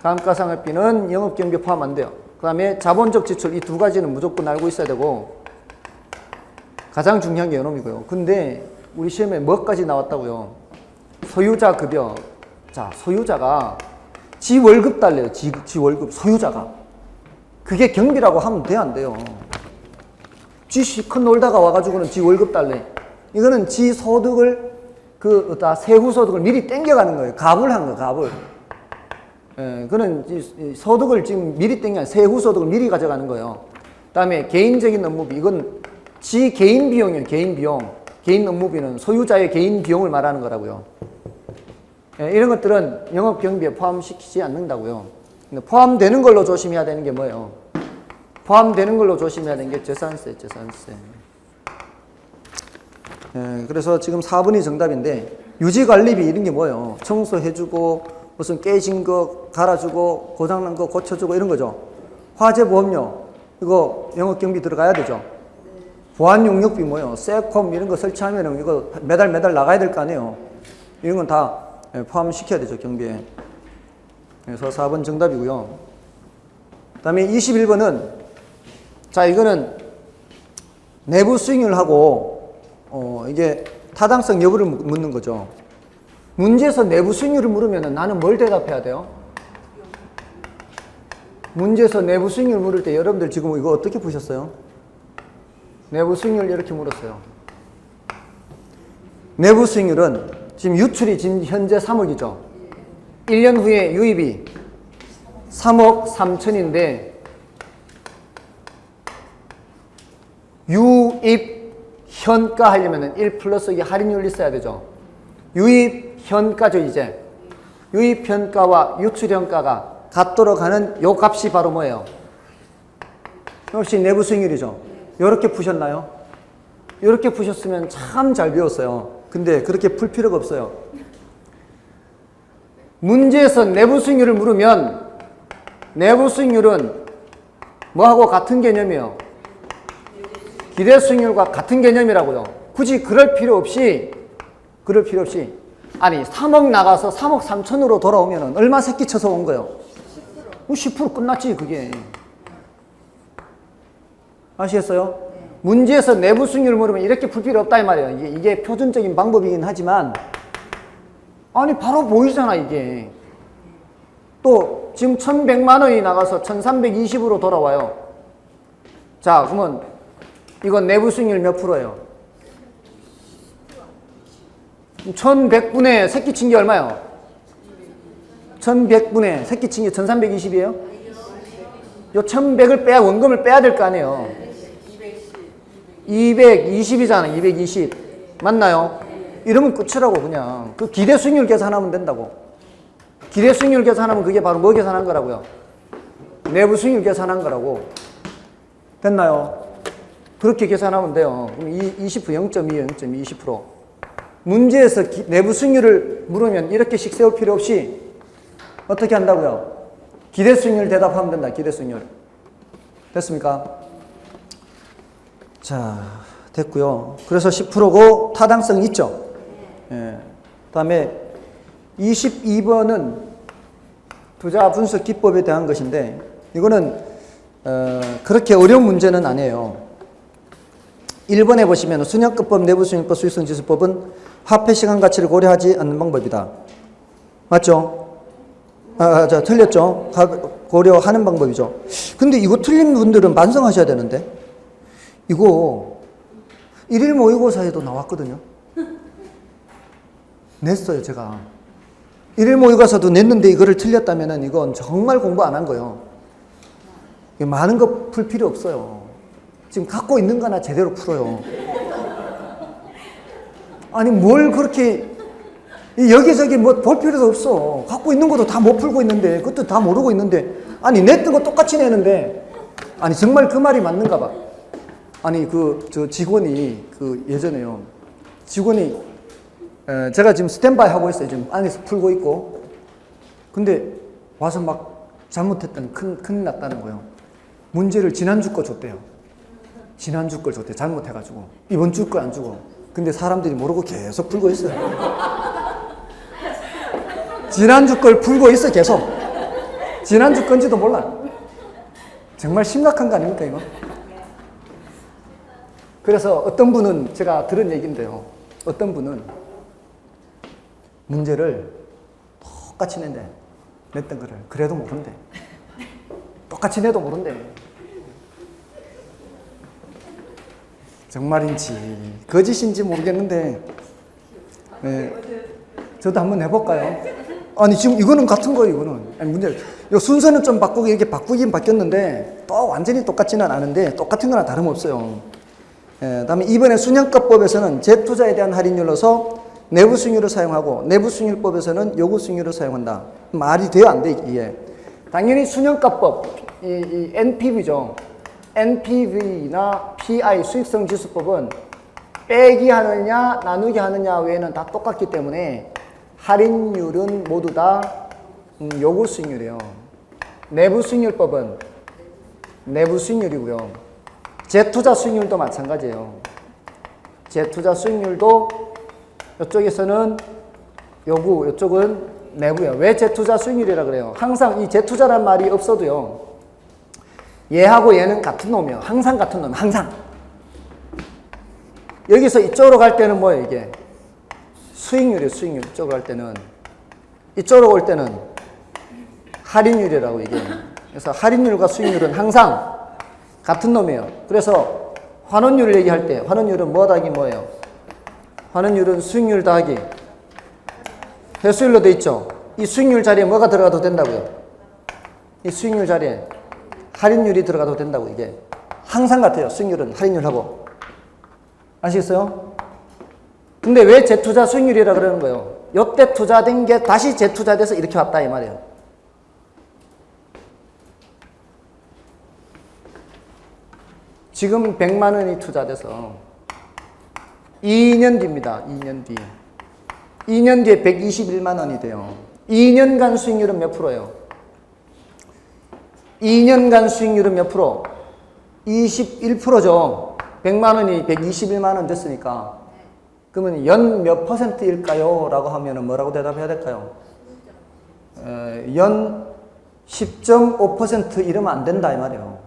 S1: 감가상각비는 영업경비에 포함 안 돼요. 그 다음에 자본적 지출, 이 두 가지는 무조건 알고 있어야 되고, 가장 중요한 게 요놈이고요. 근데 우리 시험에 뭐까지 나왔다고요? 소유자 급여. 자, 소유자가 지 월급 달래요. 지 월급, 소유자가. 그게 경비라고 하면 돼요, 안 돼요? 지 실컷 놀다가 와가지고는 지 월급 달래. 이거는 지 소득을, 세후 소득을 미리 땡겨가는 거예요. 가불한 거예요, 가불. 그는 소득을 지금 미리 땡겨, 세후 소득을 미리 가져가는 거예요. 그 다음에 개인적인 업무비. 이건 지 개인 비용이에요, 개인 비용. 개인 업무비는 소유자의 개인 비용을 말하는 거라고요. 이런 것들은 영업경비에 포함시키지 않는다고요. 근데 포함되는 걸로 조심해야 되는 게 뭐예요? 포함되는 걸로 조심해야 되는 게 재산세, 재산세. 그래서 지금 4번이 정답인데, 유지관리비 이런 게 뭐예요? 청소해주고, 무슨 깨진 거 갈아주고, 고장난 거 고쳐주고 이런 거죠. 화재보험료, 이거 영업경비 들어가야 되죠. 보안용역비 뭐예요? 세콤 이런 거 설치하면 이거 매달 나가야 될 거 아니에요. 이런 건 다 포함시켜야 되죠, 경비에. 그래서 4번 정답이고요. 그 다음에 21번은, 자, 이거는 내부 수익률하고, 이게 타당성 여부를 묻는 거죠. 문제에서 내부 수익률을 물으면 나는 뭘 대답해야 돼요? 문제에서 내부 수익률 물을 때 여러분들 지금 이거 어떻게 푸셨어요? 내부 수익률 이렇게 물었어요. 내부 수익률은 지금 유출이 지금 현재 3억이죠. 1년 후에 유입이 3억 3천인데 유입 현가 하려면 1 플러스 이 할인율이 있어야 되죠. 유입 현가죠, 이제. 유입 현가와 유출 현가가 같도록 하는 요 값이 바로 뭐예요? 역시 내부 수익률이죠. 이렇게 푸셨나요? 이렇게 푸셨으면 참 잘 배웠어요. 근데 그렇게 풀 필요가 없어요. 문제에서 내부 수익률을 물으면 내부 수익률은 뭐하고 같은 개념이에요? 기대 수익률과 같은 개념이라고요. 굳이 그럴 필요 없이 아니 3억 나가서 3억 3천으로 돌아오면 얼마 새끼 쳐서 온 거예요? 10% 끝났지 그게. 아시겠어요? 문제에서 내부 수익률을 물으면 이렇게 풀 필요 없다 이 말이에요. 이게 표준적인 방법이긴 하지만 아니 바로 보이잖아 이게. 또 지금 1100만 원이 나가서 1320으로 돌아와요. 자 그러면 이건 내부 수익률 몇 프로예요? 1100분의 새끼 친 게 얼마예요? 1100분의 새끼 친 게 1320이에요? 요 1100을 빼야 원금을 빼야 될 거 아니에요. 220이잖아. 220 맞나요? 이러면 끝이라고. 그냥 그 기대 수익률 계산하면 된다고. 기대 수익률 계산하면 그게 바로 뭐 계산한 거라고요? 내부 수익률 계산한 거라고. 됐나요? 그렇게 계산하면 돼요. 그럼 20% 0.2, 0.20%. 문제에서 내부 수익률을 물으면 이렇게씩 세울 필요 없이 어떻게 한다고요? 기대 수익률 대답하면 된다. 기대 수익률. 됐습니까? 자, 됐고요. 그래서 10%고 타당성 있죠? 예. 다음에 22번은 투자 분석 기법에 대한 것인데 이거는 그렇게 어려운 문제는 아니에요. 1번에 보시면 순역급법, 내부수익법, 수익성지수법은 화폐 시간 가치를 고려하지 않는 방법이다. 맞죠? 자, 틀렸죠? 고려하는 방법이죠. 근데 이거 틀린 분들은 반성하셔야 되는데 이거 1일 모의고사에도 나왔거든요. 냈어요, 제가. 1일 모의고사도 냈는데 이거를 틀렸다면 이건 정말 공부 안 한 거예요. 많은 거 풀 필요 없어요. 지금 갖고 있는 거나 제대로 풀어요. 아니 뭘 그렇게 여기저기 뭐 볼 필요도 없어. 갖고 있는 것도 다 못 풀고 있는데 그것도 다 모르고 있는데 아니 냈던 거 똑같이 내는데 아니 정말 그 말이 맞는가 봐. 아니 저 직원이 예전에요. 직원이 제가 지금 스탠바이 하고 있어요. 지금 안에서 풀고 있고. 근데 와서 막 잘못했더니 큰일 났다는 거예요. 문제를 지난주 거 줬대요. 지난주 걸 줬대. 잘못해가지고. 이번 주 거 안 주고. 근데 사람들이 모르고 계속 풀고 있어요. 지난주 걸 풀고 있어 계속. 지난주 건지도 몰라. 정말 심각한 거 아닙니까 이거? 그래서 어떤 분은 제가 들은 얘기인데요. 어떤 분은 문제를 똑같이 냈던 거를 그래도 모른대. 똑같이 내도 모른대. 정말인지 거짓인지 모르겠는데 네. 저도 한번 해볼까요? 아니 지금 이거는 같은 거예요. 이거는 아니 문제 요 순서는 좀 바꾸고 이렇게 바꾸긴 바뀌었는데 또 완전히 똑같지는 않은데 똑같은 거나 다름없어요. 다음에 이번에 순영가법에서는 재투자에 대한 할인율로서 내부 수익률을 사용하고 내부 수익률법에서는 요구 수익률을 사용한다. 말이 돼요, 안 돼? 이게 당연히 순영가법 이 NPV죠. NPV나 PI 수익성 지수법은 빼기 하느냐 나누기 하느냐 외에는 다 똑같기 때문에 할인율은 모두 다 요구 수익률이에요. 내부 수익률법은 내부 수익률이고요. 재투자 수익률도 마찬가지예요. 재투자 수익률도 이쪽에서는 요구, 이쪽은 내부예요. 왜 재투자 수익률이라 그래요? 항상 이 재투자란 말이 없어도요. 얘하고 얘는 같은 놈이에요. 항상 같은 놈, 항상. 여기서 이쪽으로 갈 때는 뭐예요, 이게? 수익률이에요, 수익률. 이쪽으로 갈 때는. 이쪽으로 올 때는 할인율이라고, 이게. 그래서 할인율과 수익률은 항상 같은 놈이에요. 그래서 환원율을 얘기할 때, 환원율은 뭐 더하기 뭐예요? 환원율은 수익률 더하기 회수율로 돼 있죠? 이 수익률 자리에 뭐가 들어가도 된다고요? 이 수익률 자리에 할인율이 들어가도 된다고. 이게 항상 같아요. 수익률은 할인율하고. 아시겠어요? 근데 왜 재투자 수익률이라 그러는 거예요? 요때 투자된 게 다시 재투자돼서 이렇게 왔다 이 말이에요. 지금 100만 원이 투자돼서 2년 뒤입니다. 2년 뒤. 2년 뒤에 121만 원이 돼요. 2년간 수익률은 몇 프로예요? 2년간 수익률은 몇 프로? 21%죠. 100만 원이 121만 원 됐으니까. 그러면 연 몇 %일까요? 라고 하면 뭐라고 대답해야 될까요? 연 10.5% 이러면 안 된다 이 말이에요.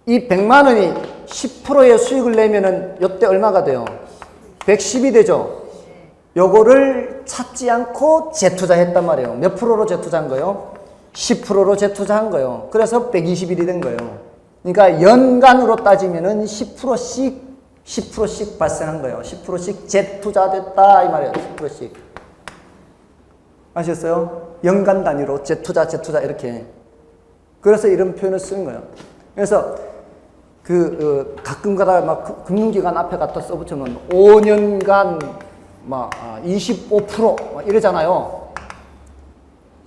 S1: 이 100만 원이 10%의 수익을 내면은 이때 얼마가 돼요? 110이 되죠? 요거를 찾지 않고 재투자했단 말이에요. 몇 프로로 재투자한 거예요? 10%로 재투자한 거예요. 그래서 120일이 된 거예요. 그러니까 연간으로 따지면은 10%씩 발생한 거예요. 10%씩 재투자됐다 이 말이에요. 10%씩. 아셨어요? 연간 단위로 재투자 이렇게. 그래서 이런 표현을 쓰는 거예요. 그래서 가끔 가다가 막 금융기관 앞에 갖다 써붙이면 5년간 막 25% 이러잖아요.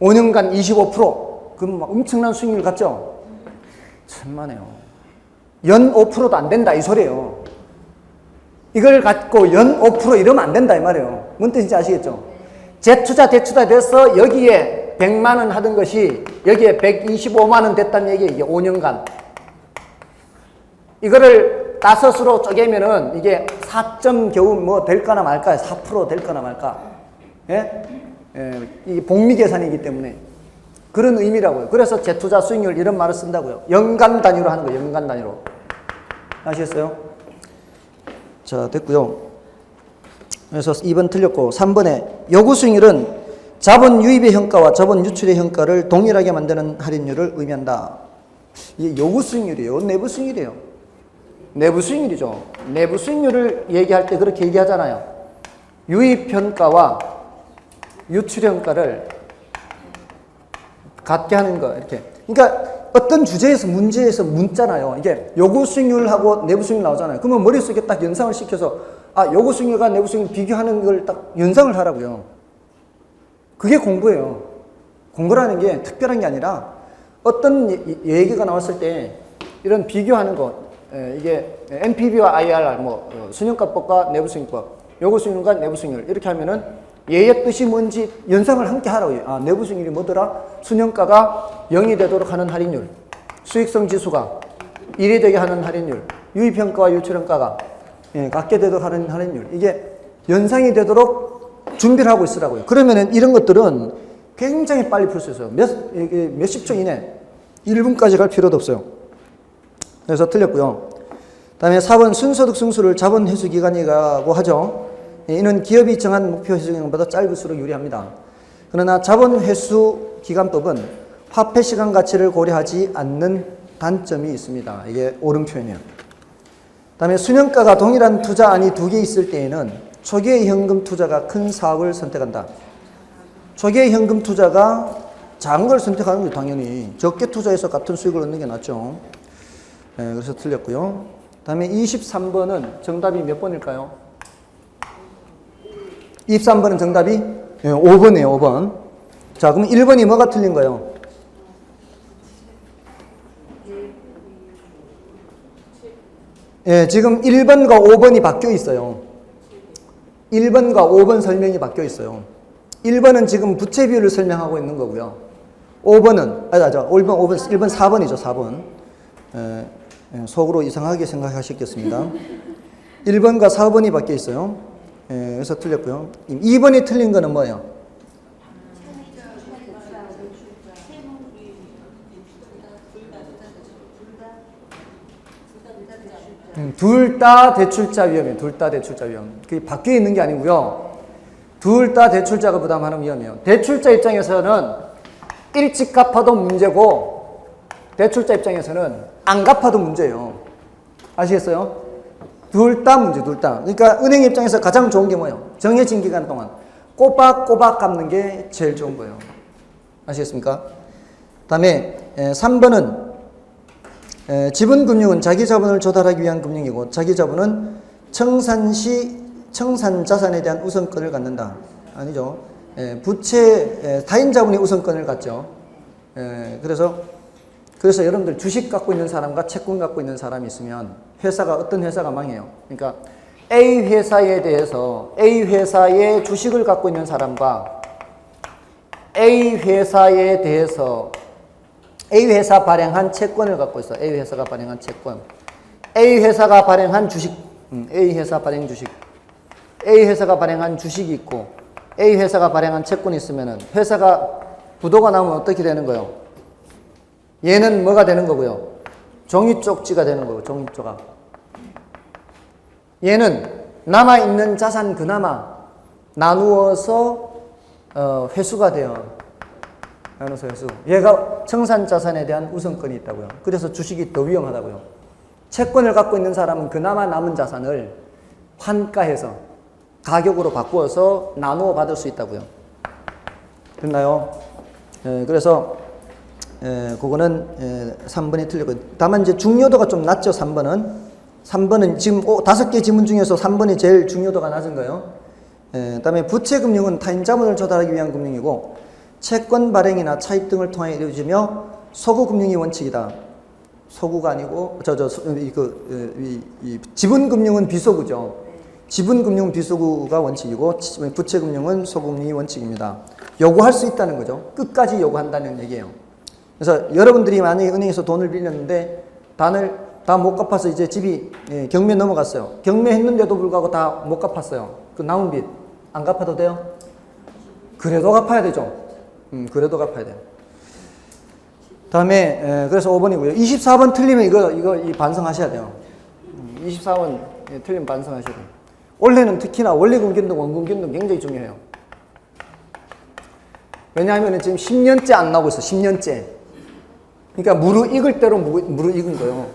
S1: 5년간 25%. 그럼 막 엄청난 수익률 같죠? 천만에요. 연 5%도 안 된다 이 소리예요. 이걸 갖고 연 5% 이러면 안 된다 이 말이에요. 뭔 뜻인지 아시겠죠? 재투자 대투자 돼서 여기에 100만 원 하던 것이 여기에 125만 원 됐다는 얘기예요. 이게 5년간. 이거를 다섯으로 쪼개면은 이게 4점 겨우 뭐 될까나 말까, 4% 될까나 말까. 예? 이 복리 계산이기 때문에 그런 의미라고요. 그래서 재투자 수익률 이런 말을 쓴다고요. 연간 단위로 하는 거예요. 연간 단위로. 아시겠어요? 자, 됐고요. 그래서 2번 틀렸고 3번에 요구 수익률은 자본 유입의 현가와 자본 유출의 현가를 동일하게 만드는 할인율을 의미한다. 이게 요구 수익률이에요. 내부 수익률이에요. 내부 수익률이죠. 내부 수익률을 얘기할 때 그렇게 얘기하잖아요. 유입 현가와 유출 현가를 같게 하는 거 이렇게. 그러니까 어떤 주제에서 문제에서 묻잖아요. 이게 요구 수익률하고 내부 수익률 나오잖아요. 그러면 머릿속에 딱 연상을 시켜서 요구 수익률과 내부 수익률 비교하는 걸 딱 연상을 하라고요. 그게 공부예요. 공부라는 게 특별한 게 아니라 어떤 얘기가 나왔을 때 이런 비교하는 거 이게 NPV와 IRR 순현가법과 내부 수익법, 요구 수익률과 내부 수익률 이렇게 하면은 얘의 뜻이 뭔지 연상을 함께 하라고요. 내부 수익률이 뭐더라? 순현가가 0이 되도록 하는 할인율, 수익성 지수가 1이 되게 하는 할인율, 유입현가와 유출현가가 같게 되도록 하는 할인율. 이게 연상이 되도록 준비를 하고 있으라고요. 그러면은 이런 것들은 굉장히 빨리 풀 수 있어요. 몇십 초 이내, 1분까지 갈 필요도 없어요. 그래서 틀렸고요. 다음에 4번 순소득 승수를 자본 회수 기간이라고 하죠. 이는 기업이 정한 목표 회수 기간보다 짧을수록 유리합니다. 그러나 자본 회수 기간법은 화폐 시간 가치를 고려하지 않는 단점이 있습니다. 이게 옳은 표현이에요. 다음에 순현가가 동일한 투자안이 두 개 있을 때에는 초기의 현금 투자가 큰 사업을 선택한다. 초기의 현금 투자가 작은 걸 선택하는 거예요. 당연히 적게 투자해서 같은 수익을 얻는 게 낫죠. 그래서 틀렸고요. 다음에 23번은 정답이 몇 번일까요? 23번은 정답이 5번이에요. 5번. 자, 그럼 1번이 뭐가 틀린 거예요? 지금 1번과 5번이 바뀌어 있어요. 1번과 5번 설명이 바뀌어 있어요. 1번은 지금 부채 비율을 설명하고 있는 거고요. 5번은 1번 4번이죠. 4번. 속으로 이상하게 생각하셨겠습니다. 1번과 4번이 바뀌어 있어요. 그래서 틀렸고요. 2번이 틀린 거는 뭐예요? 둘 다 대출자 위험이에요. 둘 다 대출자 위험. 그게 바뀌어 있는 게 아니고요. 둘 다 대출자가 부담하는 위험이에요. 대출자 입장에서는 일찍 갚아도 문제고 대출자 입장에서는 안 갚아도 문제예요. 아시겠어요? 둘 다 문제, 둘 다. 그러니까 은행 입장에서 가장 좋은 게 뭐예요? 정해진 기간 동안 꼬박꼬박 갚는 게 제일 좋은 거예요. 아시겠습니까? 다음에 3번은 지분금융은 자기 자본을 조달하기 위한 금융이고 자기 자본은 청산시 청산자산에 대한 우선권을 갖는다. 아니죠. 부채 타인 자본이 우선권을 갖죠. 그래서 여러분들 주식 갖고 있는 사람과 채권 갖고 있는 사람이 있으면 어떤 회사가 망해요. 그러니까 A 회사에 대해서 A 회사의 주식을 갖고 있는 사람과 A 회사에 대해서 A 회사 발행한 채권을 갖고 있어. A 회사가 발행한 채권. A 회사가 발행한 주식. A 회사 발행 주식. A 회사가 발행한 주식이 있고 A 회사가 발행한 채권이 있으면은 회사가 부도가 나면 어떻게 되는 거예요? 얘는 뭐가 되는 거고요? 종이 쪽지가 되는 거고, 종이 조각. 얘는 남아있는 자산 그나마 나누어서 회수가 돼요. 나눠서 회수. 얘가 청산자산에 대한 우선권이 있다고요. 그래서 주식이 더 위험하다고요. 채권을 갖고 있는 사람은 그나마 남은 자산을 환가해서 가격으로 바꾸어서 나누어 받을 수 있다고요. 됐나요? 그래서 그거는 3번이 틀리고, 다만 이제 중요도가 좀 낮죠. 3번은 지금 5개 지문 중에서 3번이 제일 중요도가 낮은 거예요. 그다음에 부채금융은 타인 자본을 조달하기 위한 금융이고, 채권 발행이나 차입 등을 통해 이루어지며 소구금융이 원칙이다. 소구가 아니고 지분금융은 비소구죠. 지분금융은 비소구가 원칙이고, 부채금융은 소구금융이 원칙입니다. 요구할 수 있다는 거죠. 끝까지 요구한다는 얘기예요. 그래서 여러분들이 만약에 은행에서 돈을 빌렸는데 다 못 갚아서 이제 집이 경매 넘어갔어요. 경매했는데도 불구하고 다 못 갚았어요. 그 남은 빚 안 갚아도 돼요? 그래도 갚아야 되죠. 그래도 갚아야 돼요. 다음에 그래서 5번이고요. 24번 틀리면 이거 반성하셔야 돼요. 24번 틀리면 반성하셔야 돼요. 원래는 특히나 원리금 균등, 원금 균등 굉장히 중요해요. 왜냐하면 지금 10년째 안 나오고 있어. 10년째. 그러니까 무르익을 대로 무르익은 거예요.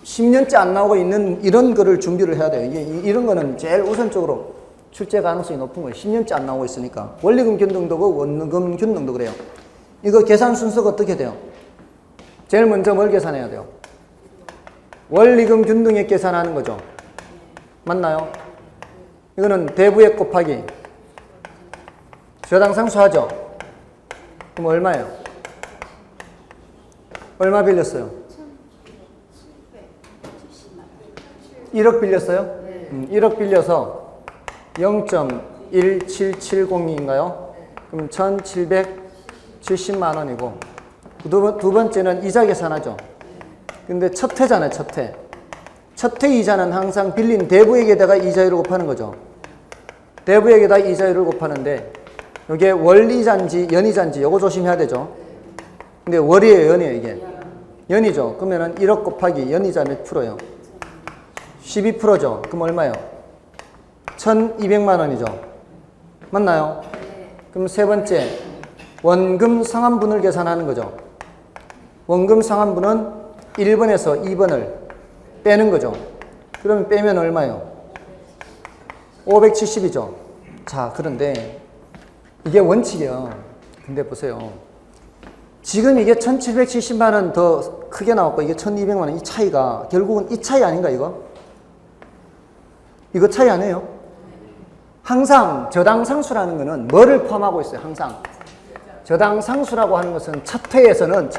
S1: 10년째 안 나오고 있는 이런 거를 준비를 해야 돼요. 이런 거는 제일 우선적으로 출제 가능성이 높은 거예요. 10년째 안 나오고 있으니까. 원리금 균등도 그렇고 원금 균등도 그래요. 이거 계산 순서가 어떻게 돼요? 제일 먼저 뭘 계산해야 돼요? 원리금 균등액 계산하는 거죠. 맞나요? 이거는 대부액 곱하기 저당 상수하죠. 그럼 얼마예요? 얼마 빌렸어요? 1억 빌렸어요? 1억 빌려서 0.1770인가요? 그럼 1770만 원이고, 두 번째는 이자 계산하죠. 근데 첫 회잖아요, 첫 회. 첫 회 이자는 항상 빌린 대부액에다가 이자율을 곱하는 거죠. 대부액에다 이자율을 곱하는데, 이게 월이자인지 연이자인지 요거 조심해야 되죠. 근데 월이에요, 연이에요, 이게? 연이죠. 그러면은 1억 곱하기 연이자 몇 프로예요? 12%죠. 그럼 얼마예요? 1200만 원이죠. 맞나요? 그럼 세 번째, 원금 상환분을 계산하는 거죠. 원금 상환분은 1번에서 2번을 빼는 거죠. 그러면 빼면 얼마예요? 570이죠. 자, 그런데 이게 원칙이에요. 근데 보세요. 지금 이게 1770만 원 더 크게 나왔고 이게 1200만 원, 이 차이가 결국은 이 차이 아닌가 이거? 이거 차이 아니에요? 항상 저당상수라는 거는 뭐를 포함하고 있어요? 항상 저당상수라고 하는 것은 첫 회에서는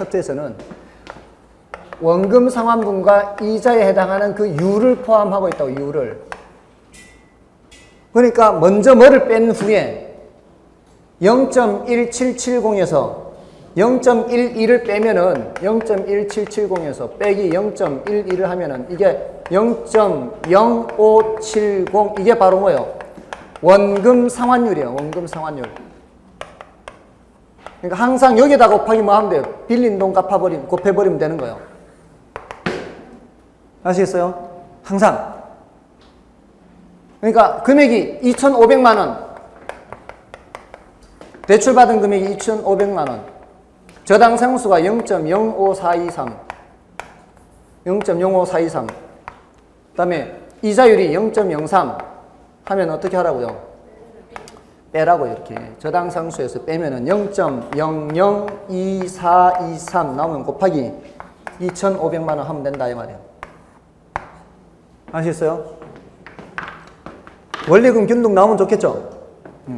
S1: 원금 상환분과 이자에 해당하는 그 유를 포함하고 있다고, 유를. 그러니까 먼저 뭐를 뺀 후에 0.1770에서 0.12를 빼면은 0.1770에서 빼기 0.12를 하면은 이게 0.0570, 이게 바로 뭐예요? 원금 상환율이에요. 원금 상환율. 그러니까 항상 여기다 곱하기 뭐 하면 돼요? 빌린 돈 곱해버리면 되는 거예요. 아시겠어요? 항상. 그러니까 금액이 2,500만 원. 대출받은 금액이 2,500만 원. 저당 상수가 0.05423. 0.05423. 그 다음에 이자율이 0.03 하면 어떻게 하라고요? 빼라고, 이렇게. 저당 상수에서 빼면은 0.002423 나오면 곱하기 2,500만 원 하면 된다, 이 말이에요. 아시겠어요? 원리금 균등 나오면 좋겠죠?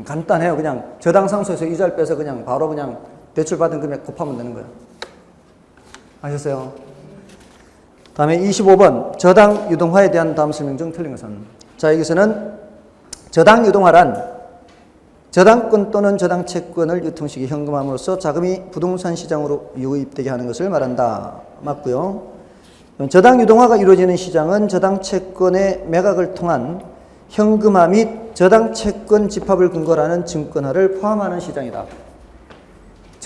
S1: 간단해요. 그냥 저당 상수에서 이자를 빼서 그냥 바로 그냥 대출받은 금액 곱하면 되는 거예요. 아셨어요? 다음에 25번 저당 유동화에 대한 다음 설명 중 틀린 것은. 자, 여기서는 저당 유동화란 저당권 또는 저당 채권을 유통시키 현금함으로써 자금이 부동산 시장으로 유입되게 하는 것을 말한다. 맞고요. 저당 유동화가 이루어지는 시장은 저당 채권의 매각을 통한 현금화 및 저당 채권 집합을 근거로 하는 증권화를 포함하는 시장이다.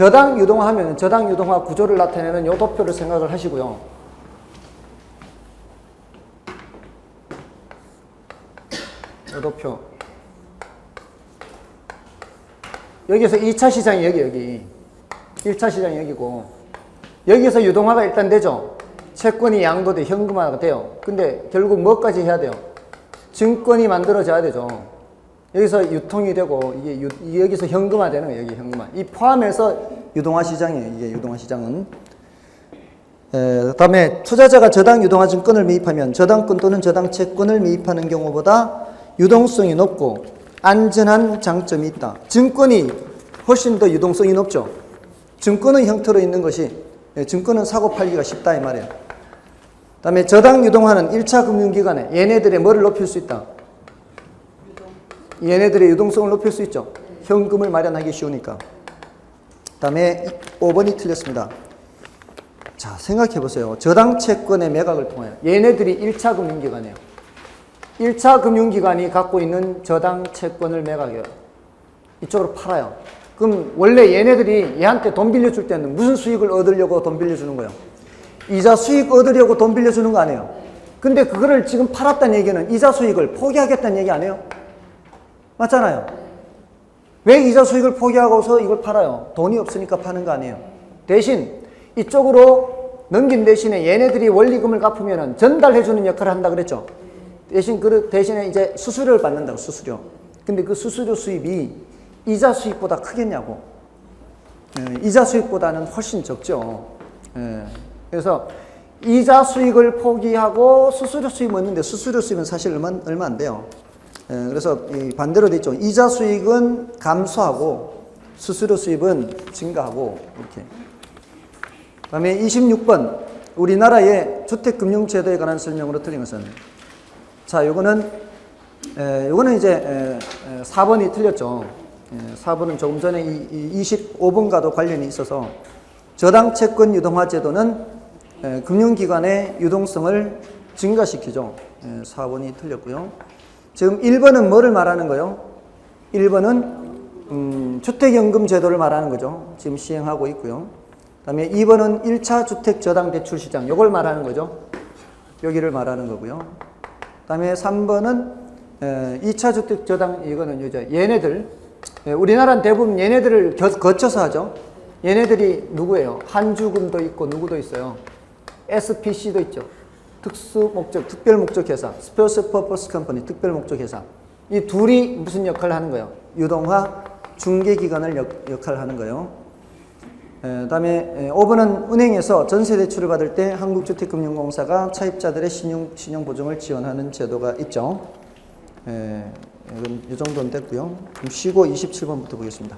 S1: 저당 유동화하면 저당 유동화 구조를 나타내는 요 도표를 생각을 하시고요. 요 도표. 여기서 2차 시장이 여기. 1차 시장이 여기고. 여기서 유동화가 일단 되죠. 채권이 양도돼 현금화가 돼요. 근데 결국 뭐까지 해야 돼요? 증권이 만들어져야 되죠. 여기서 유통이 되고 이게 여기서 현금화 되는 거예요. 여기 현금화. 이 포함해서 유동화 시장이에요. 이게 유동화 시장은. 그다음에 투자자가 저당 유동화 증권을 매입하면 저당권 또는 저당 채권을 매입하는 경우보다 유동성이 높고 안전한 장점이 있다. 증권이 훨씬 더 유동성이 높죠. 증권의 형태로 있는 것이 증권은 사고 팔기가 쉽다 이 말이에요. 그다음에 저당 유동화는 1차 금융기관에 얘네들의 뭐를 높일 수 있다. 얘네들의 유동성을 높일 수 있죠. 현금을 마련하기 쉬우니까. 그다음에 5번이 틀렸습니다. 자, 생각해 보세요. 저당 채권의 매각을 통하여 얘네들이 1차 금융기관이에요. 1차 금융기관이 갖고 있는 저당 채권을 매각해요. 이쪽으로 팔아요. 그럼 원래 얘네들이 얘한테 돈 빌려줄 때는 무슨 수익을 얻으려고 돈 빌려주는 거예요? 이자 수익 얻으려고 돈 빌려주는 거 아니에요? 근데 그거를 지금 팔았다는 얘기는 이자 수익을 포기하겠다는 얘기 아니에요? 맞잖아요. 왜 이자 수익을 포기하고서 이걸 팔아요? 돈이 없으니까 파는 거 아니에요? 대신 이쪽으로 넘긴 대신에 얘네들이 원리금을 갚으면 전달해주는 역할을 한다 그랬죠? 대신 그 대신에 이제 수수료를 받는다고, 수수료. 근데 그 수수료 수입이 이자 수익보다 크겠냐고. 이자 수익보다는 훨씬 적죠. 그래서 이자 수익을 포기하고 수수료 수입을 얻는데 수수료 수입은 사실 얼마 안 돼요. 그래서 반대로 돼 있죠. 이자 수익은 감소하고 수수료 수입은 증가하고 이렇게. 그다음에 26번 우리나라의 주택금융제도에 관한 설명으로 틀린 것은 자, 요거는 이제 4번이 틀렸죠. 4번은 조금 전에 이 25번과도 관련이 있어서 저당 채권 유동화 제도는 금융기관의 유동성을 증가시키죠. 4번이 틀렸고요. 지금 1번은 뭐를 말하는 거예요? 1번은 주택연금 제도를 말하는 거죠. 지금 시행하고 있고요. 그 다음에 2번은 1차 주택 저당 대출 시장, 요걸 말하는 거죠. 여기를 말하는 거고요. 그 다음에 3번은 2차 주택 저당, 이거는 이제 얘네들, 우리나라는 대부분 얘네들을 거쳐서 하죠. 얘네들이 누구예요? 한주금도 있고 누구도 있어요. SPC도 있죠. 특수목적, 특별목적회사, Special Purpose Company, 특별목적회사. 이 둘이 무슨 역할을 하는 거예요? 유동화 중개기관을 역할을 하는 거예요. 그 다음에 5번은 은행에서 전세대출을 받을 때 한국주택금융공사가 차입자들의 신용보증을 지원하는 제도가 있죠. 이건 이 정도는 됐고요. 그럼 쉬고 27번부터 보겠습니다.